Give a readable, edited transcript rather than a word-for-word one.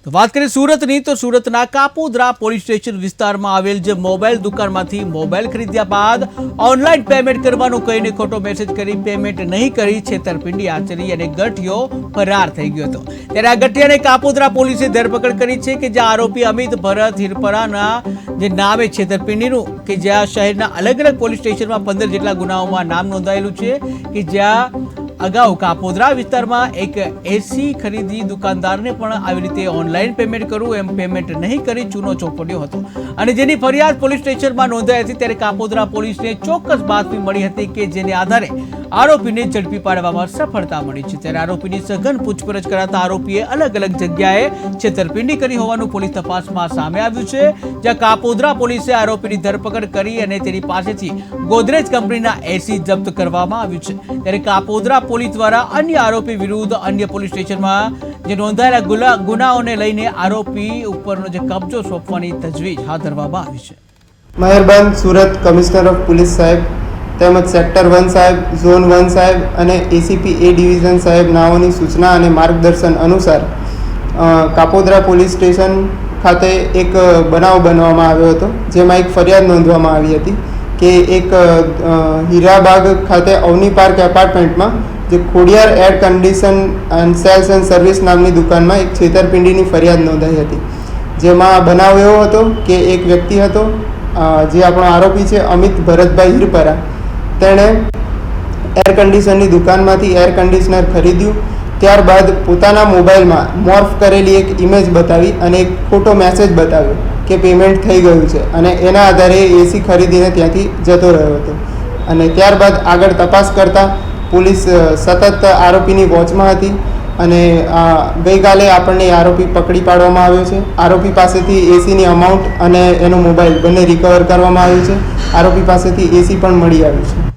તો વાત કરીએ સુરતની તો સુરતના કાપોદ્રા પોલીસ સ્ટેશન વિસ્તારમાં આવેલ જે મોબાઈલ દુકાનમાંથી મોબાઈલ ખરીદ્યા બાદ ઓનલાઈન પેમેન્ટ કરવાનું કહીને ખોટો મેસેજ કરી પેમેન્ટ નહીં કરી છેતરપિંડી આચરી અને ગઠિયો ફરાર થઈ ગયો હતો। ત્યારે આ ગઠિયાને કાપોદ્રા પોલીસે ધરપકડ કરી છે કે જ્યાં આરોપી અમિત ભરત હિરપરાના જે નામે છેતરપિંડીનું કે જ્યાં શહેરના અલગ અલગ પોલીસ સ્ટેશનમાં 15 જેટલા ગુનાઓમાં નામ નોંધાયેલું છે કે જ્યાં અગાઉ કાપોદ્રા વિસ્તારમાં એક એસી ખરીદી દુકાનદારને પણ આવી રીતે ઓનલાઈન પેમેન્ટ કરવું એમ પેમેન્ટ નહીં કરી ચૂનો ચોપડ્યો હતો અને જેની ફરિયાદ પોલીસ સ્ટેશનમાં નોંધાઈ હતી। ત્યારે કાપોદ્રા પોલીસને ચોક્કસ બાતમી મળી હતી કે જેને આધારે આરોપીને ઝડપી પાડવામાં સફળતા મળી છે। ત્યારે આરોપીની સઘન પૂછપરછ કરાતા આરોપીએ અલગ અલગ જગ્યાએ છેતરપિંડી કરી હોવાનું પોલીસ તપાસમાં સામે આવ્યું છે, જ્યાં કાપોદ્રા પોલીસે આરોપીની ધરપકડ કરી અને તેની પાસેથી ગોદરેજ કંપનીના એસી જપ્ત કરવામાં આવ્યું છે। ત્યારે કાપોદ્રા પોલીસ દ્વારા અન્ય આરોપી વિરુદ્ધ અન્ય પોલીસ સ્ટેશનમાં જે નોંધાયેલા ગુનાઓને લઈને આરોપી ઉપરનો જે કબજો સોંપવાની તજવીજ હાથ ધરવામાં આવી છે। મહેરબાન સુરત કમિશનર ઓફ પોલીસ સાહેબ તેમજ સેક્ટર 1 સાહેબ, ઝોન 1 સાહેબ અને એસીપી એ ડિવિઝન સાહેબ નાઓની સૂચના અને માર્ગદર્શન અનુસાર કાપોદ્રા પોલીસ સ્ટેશન ખાતે એક બનાવ બનવામાં આવ્યો હતો, જેમાં એક ફરિયાદ નોંધવામાં આવી હતી કે એક હીરાબાગ ખાતે અવની પાર્ક એપાર્ટમેન્ટમાં જે Khodiyar air condition and cells and service નામની દુકાનમાં એક છેતરપિંડીની ફરિયાદ નોંધાઈ હતી। જેમાં બનાવ એવો હતો કે એક વ્યક્તિ હતો જે આપણો આરોપી છે અમિત ભરતભાઈ હિરપરા, તેણે એર કન્ડિશનની દુકાનમાંથી એર કન્ડિશનર ખરીદ્યું, ત્યારબાદ પોતાના મોબાઈલમાં મોર્ફ કરેલી એક ઇમેજ બતાવી અને એક ખોટો મેસેજ બતાવ્યો કે પેમેન્ટ થઈ ગયું છે અને એના આધારે એસી ખરીદીને ત્યાંથી જતો રહ્યો હતો। અને ત્યારબાદ આગળ તપાસ કરતાં પોલીસ સતત આરોપીની વોચમાં હતી અને ગઈકાલે આપણને આરોપી પકડી પાડવામાં આવ્યો છે। આરોપી પાસેથી એસીની અમાઉન્ટ અને એનો મોબાઈલ બંને રિકવર કરવામાં આવ્યું છે। આરોપી પાસેથી એસી પણ મળી આવ્યું છે।